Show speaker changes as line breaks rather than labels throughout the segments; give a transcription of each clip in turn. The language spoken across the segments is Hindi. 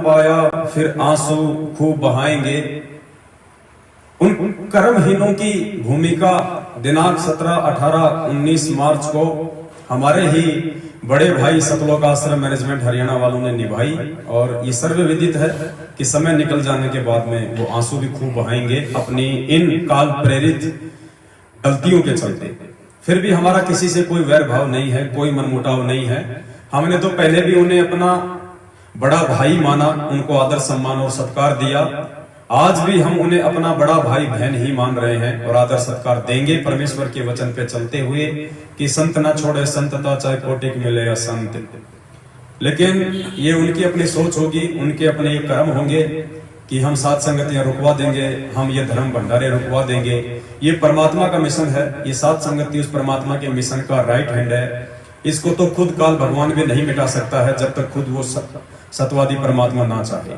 पाया फिर आंसू खूब बहाएंगे। उन कर्महीनों की भूमिका दिनांक 17, 18, 19 मार्च को हमारे ही बड़े भाई सतलोक आश्रम मैनेजमेंट हरियाणा वालों ने निभाई और ये सर्वविदित है कि समय निकल जाने के बाद में वो आंसू भी खूब बहाएंगे अपनी इन काल प्रेरित गलतियों के चलते। फिर भी हमारा किसी से कोई वैर भाव नहीं है, कोई मनमुटाव नहीं है। हमने तो पहले भी उन्हें अपना बड़ा भाई माना, उनको आदर सम्मान और सत्कार दिया। आज भी हम उन्हें अपना बड़ा भाई बहन ही मान रहे हैं और आदर सत्कार देंगे परमेश्वर के वचन पे चलते हुए कि संत ना छोड़े संतता, चाहे कोटि मिले या संत। लेकिन ये उनकी अपनी सोच होगी, उनके अपने कर्म होंगे कि हम सात संगतियां रुकवा देंगे, हम ये धर्म भंडारे रुकवा देंगे। ये परमात्मा का मिशन है, ये सात संगति उस परमात्मा के मिशन का राइट हैंड है। इसको तो खुद काल भगवान भी नहीं मिटा सकता है जब तक खुद वो सतवादी परमात्मा ना चाहे।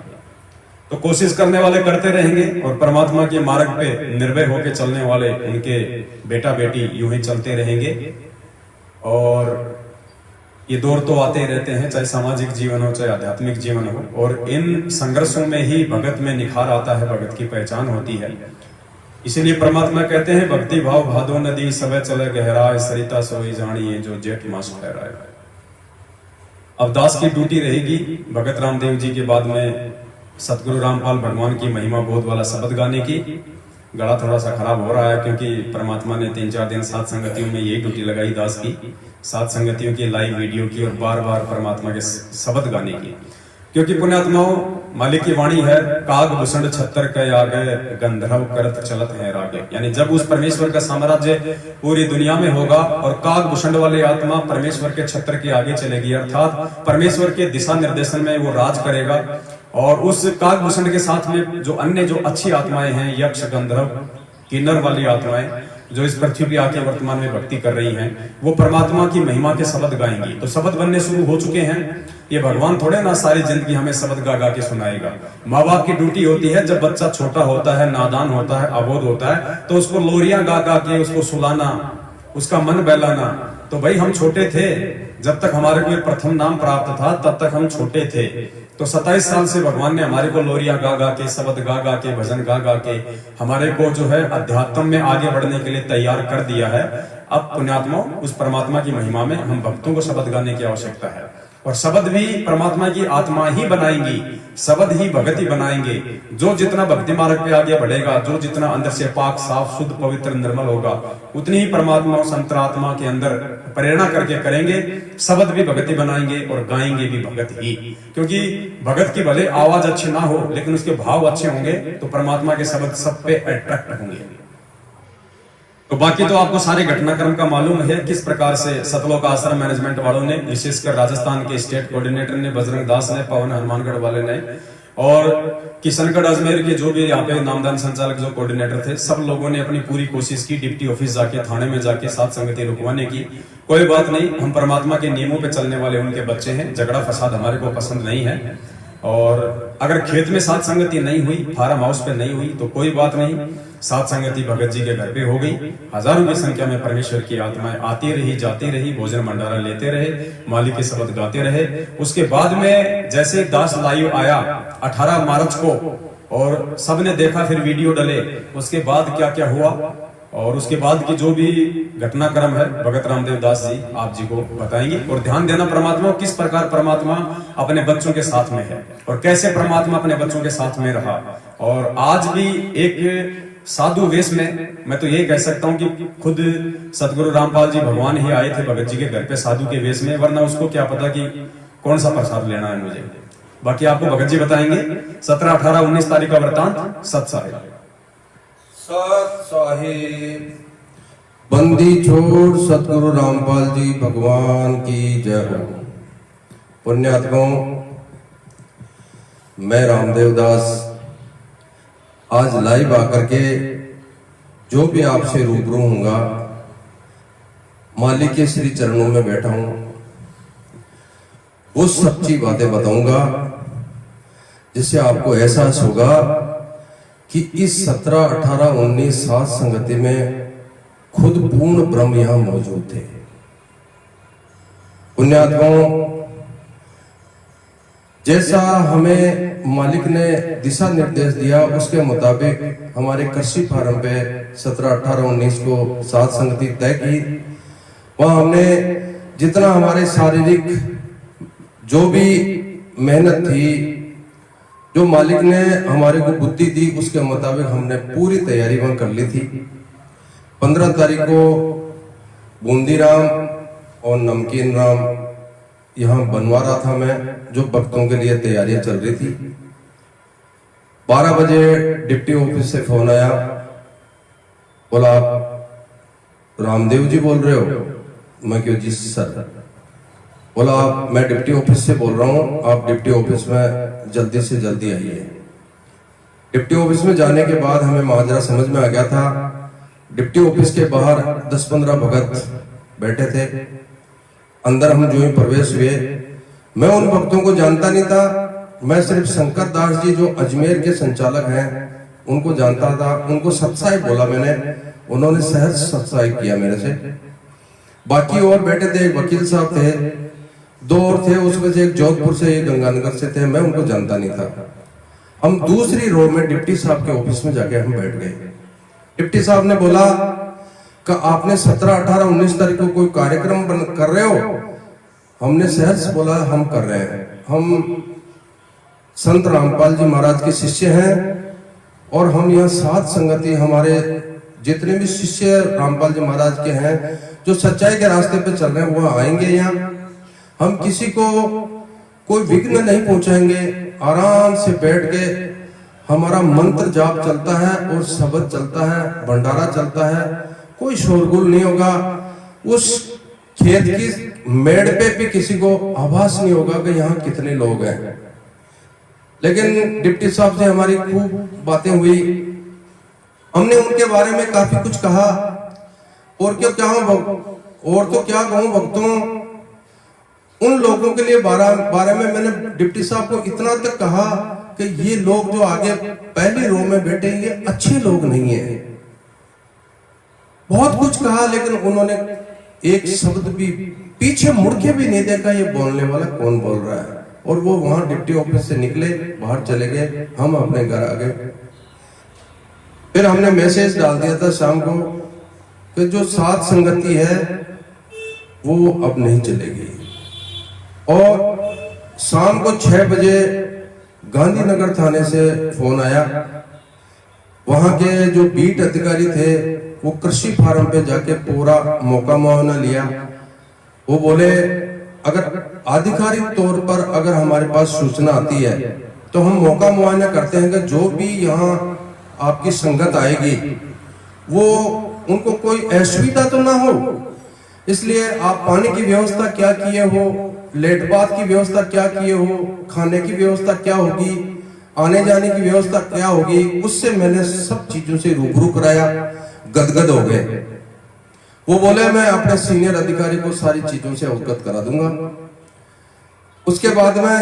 तो कोशिश करने वाले करते रहेंगे और परमात्मा के मार्ग पे निर्भय होकर चलने वाले उनके बेटा बेटी यूं ही चलते रहेंगे। और ये दौर तो आते ही रहते हैं, चाहे सामाजिक जीवन हो चाहे आध्यात्मिक जीवन हो, और इन संघर्षों में ही भगत में निखार आता है, भगत की पहचान होती है। इसीलिए परमात्मा कहते हैं भक्ति भाव भादो नदी सबे चले गहराए, सरिता सोई जानिए जो जेठ मास ठहराए। अब दास की ड्यूटी रहेगी भगत रामदेव जी के बाद में सतगुरु रामपाल भगवान की महिमा बोध वाला शब्द गाने की। गला थोड़ा सा खराब हो रहा है क्योंकि परमात्मा ने 3-4 दिन सात संगतियों में यही ड्यूटी लगाई दास की, सात संगतियों की लाइव वीडियो की और बार बार परमात्मा के शब्द गाने की। क्योंकि पुण्यात्माओं, मालिक की वाणी है, काग भूषण छत्तर के आगे गंधर्व करत चलत है रागे। यानी जब उस परमेश्वर का साम्राज्य पूरी दुनिया में होगा और काग भूषण वाली आत्मा परमेश्वर के छत्र के आगे चलेगी, अर्थात परमेश्वर के दिशा निर्देशन में वो राज करेगा। और उस काग भूषण के साथ में जो अन्य जो अच्छी आत्माएं हैं, यक्ष गंधर्व किन्नर वाली आत्माएं जो इस पृथ्वी पे आके वर्तमान में भक्ति कर रही हैं, वो परमात्मा की महिमा के शब्द गाएंगी। तो शब्द बनने शुरू हो चुके हैं। ये भगवान थोड़े ना सारी जिंदगी हमें शब्द गा गा के सुनाएगा। माँ बाप की ड्यूटी होती है, जब बच्चा छोटा होता है, नादान होता है, अबोध होता है, तो उसको लोरियां गा गा के उसको सुलाना, उसका मन बहलाना। तो भाई हम छोटे थे, जब तक हमारे को प्रथम नाम प्राप्त था तब तक हम छोटे थे। तो 27 साल से भगवान ने हमारे को लोरिया गा गा के, शब्द गा गा के, भजन गा गा के हमारे को जो है अध्यात्म में आगे बढ़ने के लिए तैयार कर दिया है। अब पुण्यात्मा उस परमात्मा की महिमा में हम भक्तों को शब्द गाने की आवश्यकता है। और शब्द भी परमात्मा की आत्मा ही बनाएंगी, शब्द ही भगत ही बनाएंगे। जो जितना भक्ति मार्ग पे आगे बढ़ेगा, जो जितना अंदर से पाक साफ शुद्ध पवित्र निर्मल होगा, उतनी ही परमात्मा उस अंतरात्मा के अंदर प्रेरणा करके करेंगे। शब्द भी भगति बनाएंगे और गाएंगे भी भगत ही। क्योंकि भगत की भले आवाज अच्छी ना हो, लेकिन उसके भाव अच्छे होंगे तो परमात्मा के शब्द सब पे अट्रैक्ट होंगे। तो बाकी तो आपको सारे घटनाक्रम का मालूम है किस प्रकार से सतलोक आश्रम मैनेजमेंट वालों ने, विशेषकर राजस्थान के स्टेट कोऑर्डिनेटर ने, बजरंग दास ने, पवन हनुमानगढ़ वाले ने और किशनगढ़ अजमेर के जो भी यहाँ पे नामदान संचालक जो कोऑर्डिनेटर थे, सब लोगों ने अपनी पूरी कोशिश की डिप्टी ऑफिस जाके, थाने में जाके सात संगति रुकवाने की। कोई बात नहीं, हम परमात्मा के नियमों पे चलने वाले उनके बच्चे हैं, झगड़ा फसाद हमारे को पसंद नहीं है। और अगर खेत में सात संगति नहीं हुई, फार्म हाउस पे नहीं हुई, तो कोई बात नहीं, सात संगति भगत जी के घर पे हो गई। हजारों की संख्या में परमेश्वर की आत्माएं आती रही, जाती रही, भोजन भंडारा लेते रहे, मालिक के शब्द गाते रहे। उसके बाद में जैसे दास लाइव आया 18 मार्च को और सबने देखा, फिर वीडियो डले, उसके बाद क्या क्या हुआ और उसके बाद की जो भी घटनाक्रम है भगत रामदेव दास जी आप जी को बताएंगे। और ध्यान देना, परमात्मा किस प्रकार परमात्मा अपने बच्चों के साथ में है और कैसे परमात्मा अपने बच्चों के साथ में रहा। और आज भी एक साधु वेश में, मैं तो यही कह सकता हूँ कि खुद सतगुरु रामपाल जी भगवान ही आए थे भगत जी के घर पे साधु के वेश में, वरना उसको क्या पता कि कौन सा प्रसाद लेना है मुझे। बाकी आपको भगत जी बताएंगे। 17, 18, 19 तारीख का वृतांत सत साहिब।
सत साहिब बंदी छोड़ सतगुरु रामपाल जी भगवान की जय हो। पुण्यात्माओं, मैं रामदेव दास आज लाइव आकर के जो भी आपसे रूबरू हूंगा, मालिक के श्री चरणों में बैठा हूं, वो सच्ची बातें बताऊंगा जिससे आपको एहसास होगा कि इस 17, 18, 19 सात संगति में खुद पूर्ण ब्रह्म यहां मौजूद थे। पुण्यात्माओं, जैसा हमें मालिक ने दिशा निर्देश दिया उसके मुताबिक हमारे कृषि फार्म पे 17, 18, 19 को सात संगति तय की। वहां हमने जितना हमारे शारीरिक जो भी मेहनत थी, जो मालिक ने हमारे को बुद्धि दी, उसके मुताबिक हमने पूरी तैयारी वहां कर ली थी। 15 तारीख को बूंदी राम और नमकीन राम यहाँ बनवा रहा था मैं, जो भक्तों के लिए तैयारियां चल रही थी। 12 बजे डिप्टी ऑफिस से फोन आया, बोला आप रामदेव जी बोल रहे हो? मैं क्यों जी सर। बोला मैं डिप्टी ऑफिस से बोल रहा हूँ, आप डिप्टी ऑफिस में जल्दी से जल्दी आइए। डिप्टी ऑफिस में जाने के बाद हमें माजरा समझ में आ गया था। डिप्टी ऑफिस के बाहर 10-15 भगत बैठे थे। अंदर हम जो ही प्रवेश हुए, मैं उन भक्तों को जानता नहीं था। मैं सिर्फ शंकर दास जी जो अजमेर के संचालक हैं उनको जानता था। उनको सत्साई बोला मैंने, उन्होंने सहज सत्साई किया मेरे से। बाकी और बैठे थे, एक वकील साहब थे, 2 और थे, उसमें से एक जोधपुर से, एक गंगानगर से थे। मैं उनको जानता नहीं था। हम दूसरी रो में डिप्टी साहब के ऑफिस में जाके हम बैठ गए। डिप्टी साहब ने बोला कि आपने 17, 18, 19 तारीख को कोई कार्यक्रम कर रहे हो? हमने सहज बोला हम कर रहे हैं। हम संत रामपाल जी महाराज के शिष्य हैं और हम यहाँ सात संगति, हमारे जितने भी शिष्य रामपाल जी महाराज के हैं जो सच्चाई के रास्ते पे चल रहे हैं, वो आएंगे यहाँ। हम किसी को कोई विघ्न नहीं पहुंचाएंगे। आराम से बैठ के हमारा मंत्र जाप चलता है और शब्द चलता है, भंडारा चलता है, कोई शोरगुल नहीं होगा। उस खेत की मेड़ पे भी किसी को आभास नहीं होगा कि यहाँ कितने लोग हैं। लेकिन डिप्टी साहब से हमारी खूब बातें हुई। हमने उनके बारे में काफी कुछ कहा। और क्या कहूं भक्तों, उन लोगों के लिए बारे में मैंने डिप्टी साहब को इतना तक कहा कि ये लोग जो आगे पहली रो में बैठे, ये अच्छे लोग नहीं है। बहुत कुछ कहा, लेकिन उन्होंने एक शब्द भी पीछे मुड़ के भी नहीं देखा, ये बोलने वाला कौन बोल रहा है। और वो वहां डिप्टी ऑफिस से निकले, बाहर चले गए, हम अपने घर आ गए। फिर हमने मैसेज डाल दिया था शाम को कि जो सात संगति है वो अब नहीं चलेगी। और शाम को 6 बजे गांधीनगर थाने से फोन आया। वहां के जो बीट अधिकारी थे वो कृषि फार्म पे जाके पूरा मौका मुआवजा लिया। वो बोले अगर आधिकारिक तौर पर अगर हमारे पास सूचना आती है तो हम मौका मुआयना करते हैं कि जो भी यहाँ आपकी संगत आएगी वो उनको कोई असुविधा तो ना हो, इसलिए आप पानी की व्यवस्था क्या किए हो, लेट बात की व्यवस्था क्या किए हो, खाने की व्यवस्था क्या होगी, आने जाने की व्यवस्था क्या होगी। उससे मैंने सब चीजों से रूबरू कराया। गदगद हो गए। वो बोले मैं अपने सीनियर अधिकारी को सारी चीजों से अवगत करा दूंगा। उसके बाद में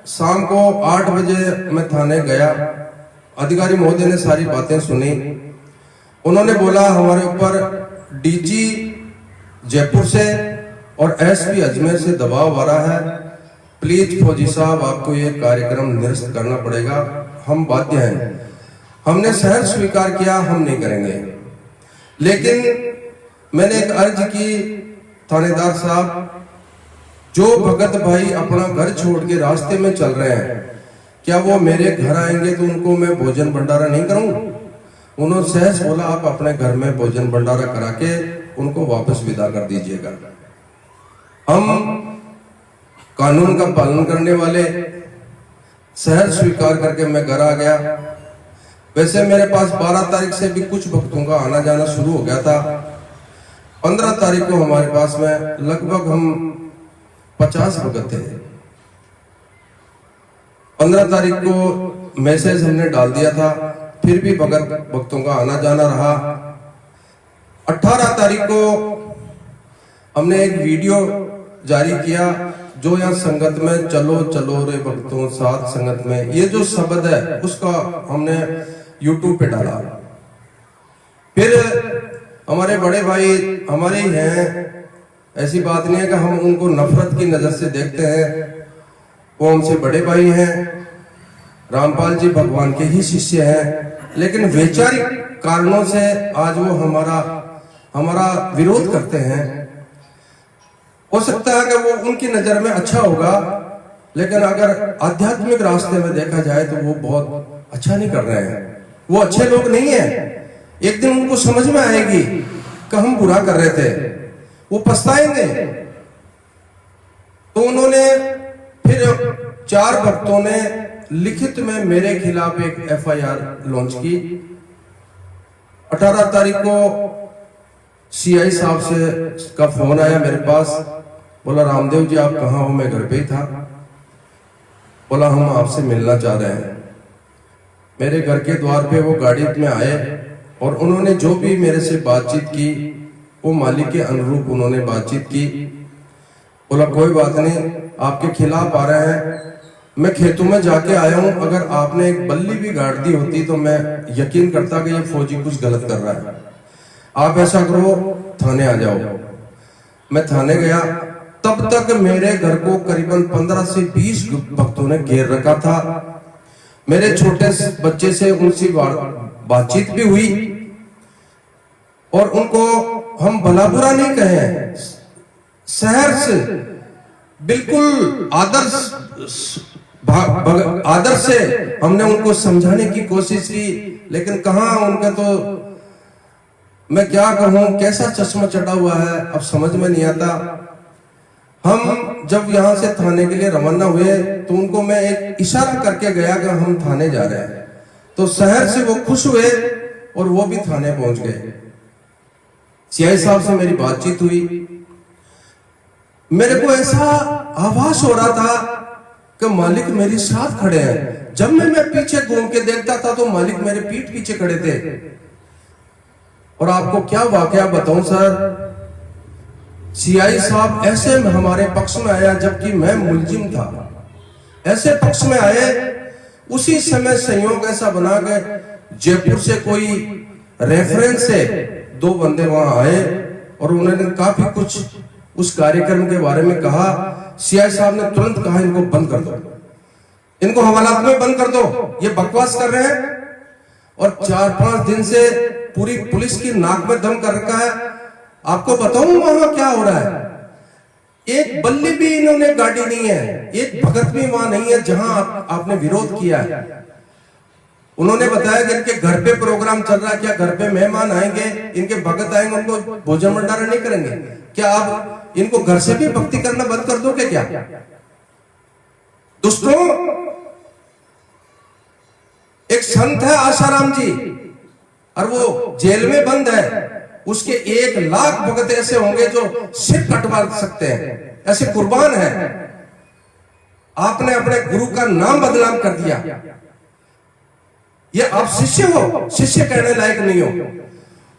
शाम को 8 बजे मैं थाने गया। अधिकारी महोदय ने सारी बातें सुनी। उन्होंने बोला हमारे ऊपर डीजी जयपुर से और एसपी अजमेर से दबाव आ रहा है, प्लीज फौजी साहब आपको ये कार्यक्रम निरस्त करना पड़ेगा, हम बाध्य हैं। हमने सहज स्वीकार किया, हम नहीं करेंगे। लेकिन मैंने एक अर्ज की, थानेदार साहब जो भगत भाई अपना घर छोड़ के रास्ते में चल रहे हैं, क्या वो मेरे घर आएंगे तो उनको मैं भोजन भंडारा नहीं करूं? उन्होंने सहज बोला आप अपने घर में भोजन भंडारा करा के उनको वापस विदा कर दीजिएगा। हम कानून का पालन करने वाले, सहज स्वीकार करके मैं घर आ गया। वैसे मेरे पास 12 तारीख से भी कुछ भक्तों का आना जाना शुरू हो गया था। 15 तारीख को हमारे पास में लगभग हम 50 भगत थे। 15 तारीख को मैसेज हमने डाल दिया था, फिर भी भक्तों का आना जाना रहा। 18 तारीख को हमने एक वीडियो जारी किया जो यहाँ संगत में चलो चलो रे भक्तों साथ संगत में, ये जो शब्द है उसका हमने YouTube पे डाला। फिर हमारे बड़े भाई हमारे ही हैं, ऐसी बात नहीं है कि हम उनको नफरत की नजर से देखते हैं। वो हमसे बड़े भाई हैं। रामपाल जी भगवान के ही शिष्य हैं, लेकिन वैचारिक कारणों से आज वो हमारा विरोध करते हैं। हो सकता है कि वो उनकी नजर में अच्छा होगा, लेकिन अगर आध्यात्मिक रास्ते में देखा जाए तो वो बहुत अच्छा नहीं कर रहे हैं। वो अच्छे लोग नहीं है। एक दिन उनको समझ में आएगी कि हम बुरा कर रहे थे, वो पछताएंगे। तो उन्होंने फिर 4 भक्तों ने लिखित में मेरे खिलाफ एक FIR लॉन्च की। 18 तारीख को CI साहब से का फोन आया मेरे पास। बोला रामदेव जी आप कहाँ हो? मैं घर पे ही था। बोला हम आपसे मिलना चाह रहे हैं। मेरे घर के द्वार पे वो गाड़ी में आए और उन्होंने जो भी मेरे से बातचीत की वो मालिक के अनुरूप उन्होंने बातचीत की। बोला कोई बात नहीं, आपके खिलाफ आ रहे हैं, मैं खेतों में जाके आया हूं, अगर आपने एक बल्ली भी गाड़ दी होती तो मैं यकीन करता कि ये फौजी कुछ गलत कर रहा है। आप ऐसा करो थाने आ जाओ। मैं थाने गया, तब तक मेरे घर को करीबन 15 से 20 भक्तों ने घेर रखा था। मेरे छोटे बच्चे से उनसे बातचीत भी हुई और उनको हम भला बुरा नहीं कहे, शहर से बिल्कुल आदर से हमने उनको समझाने की कोशिश की, लेकिन कहाँ उनका तो मैं क्या कहूं कैसा चश्मा चढ़ा हुआ है, अब समझ में नहीं आता। हम जब यहाँ से थाने के लिए रवाना हुए तो उनको मैं एक इशारा करके गया कि हम थाने जा रहे हैं, तो शहर से वो खुश हुए और वो भी थाने पहुंच गए। CI साहब से मेरी बातचीत हुई। मेरे को ऐसा आभास हो रहा था कि मालिक मेरे साथ खड़े हैं। जब मैं पीछे घूम के देखता था तो मालिक मेरे पीठ पीछे खड़े थे। और आपको क्या वाकया बताऊं सर, CI साहब ऐसे में हमारे पक्ष में आया जबकि मैं मुलजिम था। ऐसे पक्ष में आए, उसी समय संयोग ऐसा बना के जयपुर से कोई रेफरेंस से 2 बंदे वहां आए और उन्होंने काफी कुछ उस कार्यक्रम के बारे में कहा। CI साहब ने तुरंत कहा इनको बंद कर दो, इनको हवालात में बंद कर दो, ये बकवास कर रहे हैं। और 4-5 दिन से पूरी पुलिस की नाक में दम कर रखा है। आपको बताऊं वहां क्या हो रहा है, एक बल्ली भी इन्होंने गाड़ी नहीं है, एक भगत भी वहां नहीं है जहां आपने विरोध किया है। उन्होंने बताया कि इनके घर पे प्रोग्राम चल रहा है, क्या घर पे मेहमान आएंगे, इनके भगत आएंगे, उनको भोजन भंडारण नहीं करेंगे क्या? आप इनको घर से भी भक्ति करना बंद कर दोगे क्या? दोस्तों, एक संत है आसाराम जी और वो जेल में बंद है। उसके 1 लाख भगत ऐसे होंगे जो सिर कटवा सकते हैं, ऐसे कुर्बान है। आपने अपने गुरु का नाम बदनाम कर दिया। ये आप शिष्य हो, शिष्य कहने लायक नहीं हो।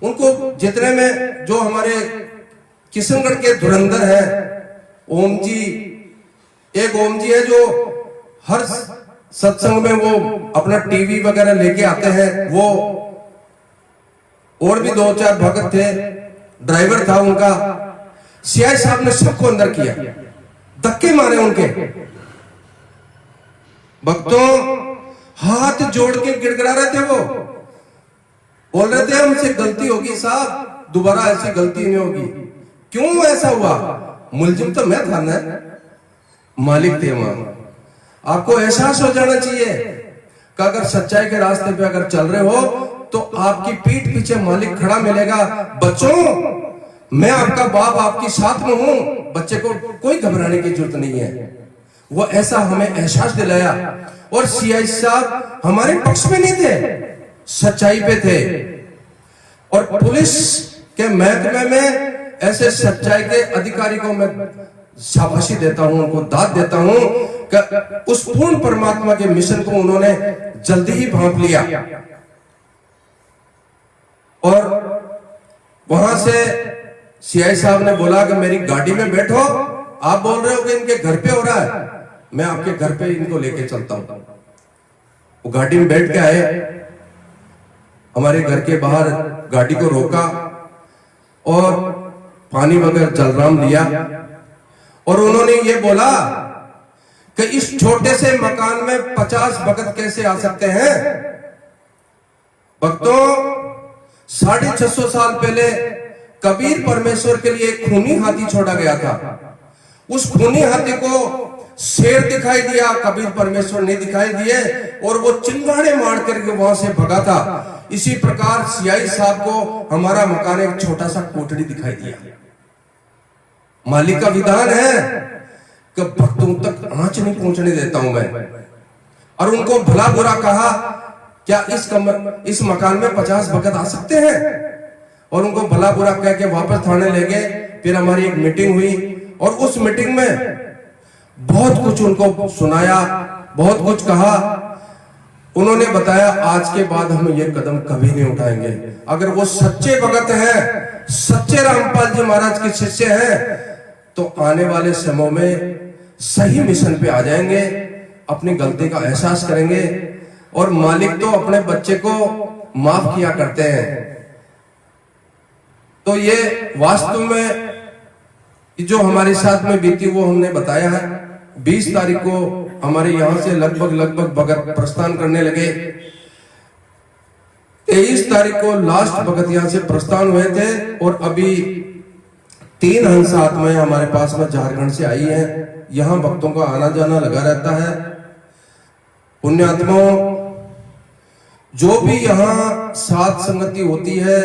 उनको जितने में जो हमारे किशनगढ़ के धुरंधर है ओम जी, एक ओम जी है जो हर सत्संग में वो अपना टीवी वगैरह लेके आते हैं, वो और भी 2-4 भगत थे, ड्राइवर था उनका। CI साहब ने सबको अंदर किया, धक्के मारे उनके। भक्तों हाथ जोड़ के गिड़गिड़ा रहे थे, वो बोल रहे थे हमसे गलती होगी साहब, दोबारा ऐसी गलती नहीं होगी। क्यों ऐसा हुआ? मुलजिम तो मैं था ना, मालिक थे वहां। आपको एहसास हो जाना चाहिए कि अगर सच्चाई के रास्ते पे अगर चल रहे हो तो आपकी पीठ पीछे मालिक खड़ा मिलेगा। बच्चों, मैं आपका बाप आपके साथ में हूं, बच्चे को कोई घबराने की जरूरत नहीं है। वो ऐसा हमें एहसास दिलाया। और CI साहब हमारे पक्ष में नहीं थे, सच्चाई पे थे। और पुलिस के महकमे में ऐसे सच्चाई के अधिकारी को मैं शाबाशी देता हूं, उनको दाद देता हूं कि उस पूर्ण परमात्मा के मिशन को उन्होंने जल्दी ही भांप लिया। और वहां से CI साहब ने बोला कि मेरी गाड़ी में बैठो, आप बोल रहे हो कि इनके घर पे हो रहा है, मैं आपके घर पे इनको लेके चलता हूं। वो गाड़ी में बैठ के आए, हमारे घर के बाहर गाड़ी को रोका और पानी वगैरह जलराम लिया। और उन्होंने ये बोला कि इस छोटे से मकान में 50 भगत कैसे आ सकते हैं। भक्तों, 650 साल पहले कबीर परमेश्वर के लिए एक खूनी हाथी छोड़ा गया था। उस खूनी हाथी को शेर दिखाई दिया, कबीर परमेश्वर ने दिखाई दिए और वो चिंगाड़े मार करके वहां से भगा था। इसी प्रकार सियाई साहब को हमारा मकान एक छोटा सा कोठड़ी दिखाई दिया। मालिक का विधान है कि भक्तों तक आंच नहीं पहुंचने देता हूं मैं। और उनको भला बुरा कहा, क्या इस मकान में 50 भगत आ सकते हैं? और उनको भला बुरा कह के वापस थाने ले गए। फिर हमारी एक मीटिंग हुई और उस मीटिंग में बहुत कुछ उनको सुनाया, बहुत कुछ कहा। उन्होंने बताया आज के बाद हम ये कदम कभी नहीं उठाएंगे। अगर वो सच्चे भगत हैं, सच्चे रामपाल जी महाराज के शिष्य हैं, तो आने वाले समय में सही मिशन पे आ जाएंगे, अपनी गलती का एहसास करेंगे। और मालिक तो अपने बच्चे को माफ किया करते हैं। तो ये वास्तव में जो हमारे साथ में बीती वो हमने बताया है। 20 तारीख को हमारे यहां से लगभग भगत प्रस्थान करने लगे। 23 तारीख को लास्ट भगत यहां से प्रस्थान हुए थे और अभी 3 हंस आत्माएं हमारे पास में झारखंड से आई हैं। यहां भक्तों का आना जाना लगा रहता है। पुण्यात्माओं, जो भी यहाँ साध संगति होती है,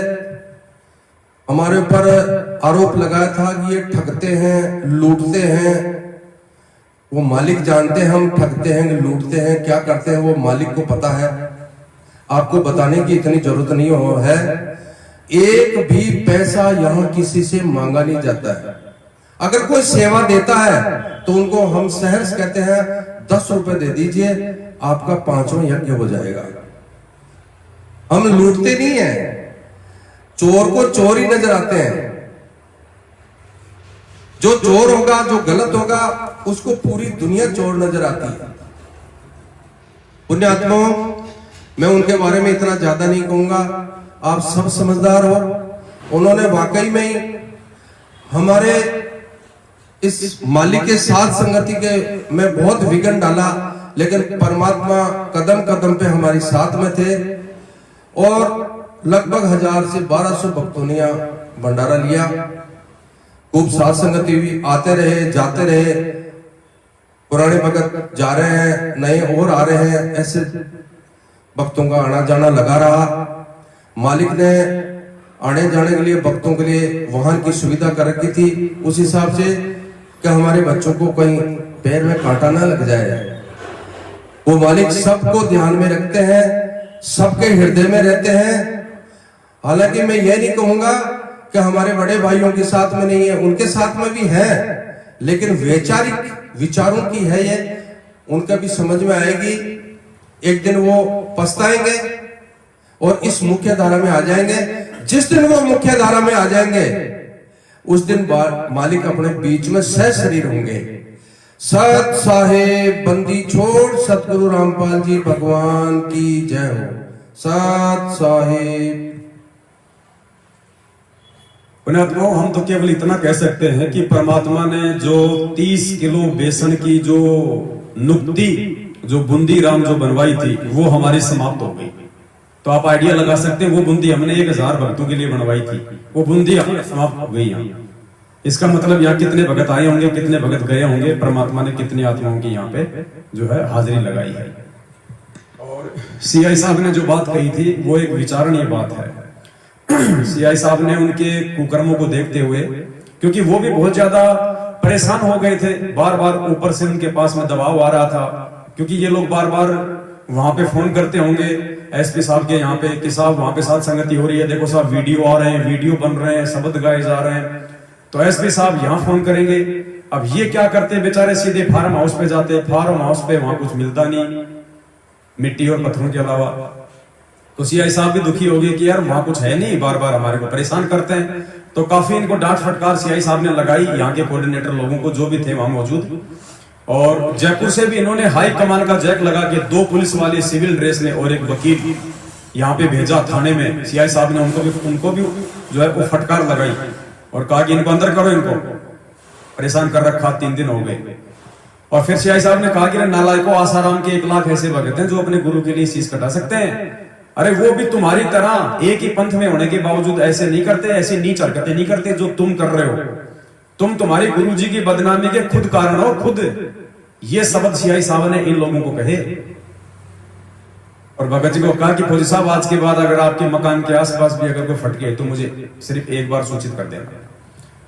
हमारे ऊपर आरोप लगाया था कि ये ठगते हैं, लूटते हैं। वो मालिक जानते हैं हम ठगते हैं, लूटते हैं, क्या करते हैं वो मालिक को पता है। आपको बताने की इतनी जरूरत नहीं है। एक भी पैसा यहाँ किसी से मांगा नहीं जाता है। अगर कोई सेवा देता है तो उनको हम सहर्ष कहते हैं 10 रुपए दे दीजिए, आपका 5वां यज्ञ हो जाएगा। हम लूटते नहीं है। चोर को चोर ही नजर आते हैं। जो चोर होगा, जो गलत होगा, उसको पूरी दुनिया चोर नजर आती है। पुण्यात्माओं, मैं उनके बारे में इतना ज्यादा नहीं कहूंगा, आप सब समझदार हो। उन्होंने वाकई में ही हमारे इस मालिक के साथ संगति के में बहुत विघ्न डाला, लेकिन परमात्मा कदम कदम पे हमारे साथ में थे और लगभग 1000 से 1200 भक्तों ने भंडारा लिया। खूब साथ संगति हुई, आते रहे, जाते रहे। पुराने भगत जा रहे हैं, नए और आ रहे हैं, ऐसे भक्तों का आना जाना लगा रहा। मालिक ने आने जाने के लिए भक्तों के लिए वाहन की सुविधा कर रखी थी, उस हिसाब से कि हमारे बच्चों को कहीं पैर में कांटा ना लग जाए। वो मालिक सबको ध्यान में रखते हैं, सबके हृदय में रहते हैं। हालांकि मैं ये नहीं कहूंगा कि हमारे बड़े भाइयों के साथ में नहीं है, उनके साथ में भी है, लेकिन वैचारिक विचारों की है ये, उनका भी समझ में आएगी। एक दिन वो पछताएंगे और इस मुख्य धारा में आ जाएंगे। जिस दिन वो मुख्य धारा में आ जाएंगे उस दिन मालिक अपने बीच में सह शरीर होंगे। सत साहेब बंदी छोड़ सतगुरु रामपाल जी भगवान की जय हो। सत साहेब।
पुण्यात्माओं, हम तो केवल इतना कह सकते हैं कि परमात्मा ने जो 30 किलो बेसन की जो नुक्ति, जो बूंदी राम जो बनवाई थी, वो हमारी समाप्त हो गई। तो आप आइडिया लगा सकते हैं, वो बूंदी हमने 1000 भक्तों के लिए बनवाई थी, वो बूंदी समाप्त हो गई यहाँ। इसका मतलब यहाँ कितने भगत आए होंगे, कितने भगत गए होंगे, परमात्मा ने कितनी आत्माओं की यहाँ पे जो है हाजिरी लगाई है। और सीआई साहब ने जो बात कही थी वो एक विचारणीय बात है। सीआई साहब ने उनके कुकर्मों को देखते हुए, क्योंकि वो भी बहुत ज्यादा परेशान हो गए थे, बार बार ऊपर से उनके पास में दबाव आ रहा था, क्योंकि ये लोग बार बार वहां पे फोन करते होंगे एसपी साहब के यहाँ पे कि साहब वहां पे साथ संगति हो रही है, देखो साहब वीडियो आ रहे हैं, वीडियो बन रहे हैं, शब्द गाए जा रहे हैं। तो एसपी साहब यहाँ फोन करेंगे। अब ये क्या करते हैं बेचारे, सीधे फार्म हाउस पे जाते। फार्म हाउस पे वहां कुछ मिलता नहीं, मिट्टी और पत्थरों के अलावा। तो सीआई साहब भी दुखी हो गए कि यार वहां कुछ है नहीं, बार बार हमारे को परेशान करते हैं। तो काफी इनको डांट फटकार सीआई साहब ने लगाई, यहाँ के कोऑर्डिनेटर लोगों को जो भी थे वहां मौजूद। और जयपुर से भी इन्होंने हाई कमान का जैक लगा के 2 पुलिस वाले सिविल ड्रेस में और एक वकील यहाँ पे भेजा थाने में। सीआई साहब ने उनको भी जो है वो फटकार लगाई और कहा कि इनको अंदर करो, इनको परेशान कर रखा, 3 दिन हो गए। और फिर सियाई साहब ने कहा कि नालायकों, आसाराम के 1 लाख ऐसे भगत हैं जो अपने गुरु के लिए शीश कटा सकते हैं। अरे वो भी तुम्हारी तरह एक ही पंथ में होने के बावजूद ऐसे नहीं करते, ऐसी नीच हरकतें नहीं करते जो तुम कर रहे हो। तुम तुम्हारी गुरु जी की बदनामी के खुद कारण हो, खुद। ये शब्द सियाई साहब ने इन लोगों को कहे। और भगत जी को कहा कि फौजी साहब, आज के बाद अगर आपके मकान के आसपास भी अगर कोई फटके तो मुझे सिर्फ एक बार सूचित कर देना।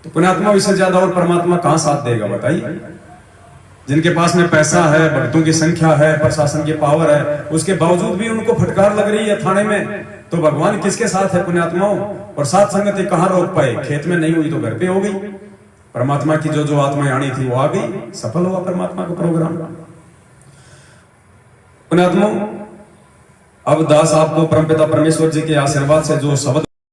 तो पुण्यात्मा, इससे ज्यादा और परमात्मा कहां साथ देगा बताइए? जिनके पास में पैसा है, भक्तों की संख्या है, प्रशासन की पावर है, उसके बावजूद भी उनको फटकार लग रही है थाने में, तो भगवान किसके साथ है पुण्यात्माओं? और साथ संगति कहां रोक पाए? खेत में नहीं हुई तो घर पे हो गई। परमात्मा की जो जो आत्माएं आनी थी वो आ गई, सफल हुआ परमात्मा का प्रोग्राम। पुण्यात्माओं, अब दास आपको परमपिता परमेश्वर जी के आशीर्वाद से जो शब्द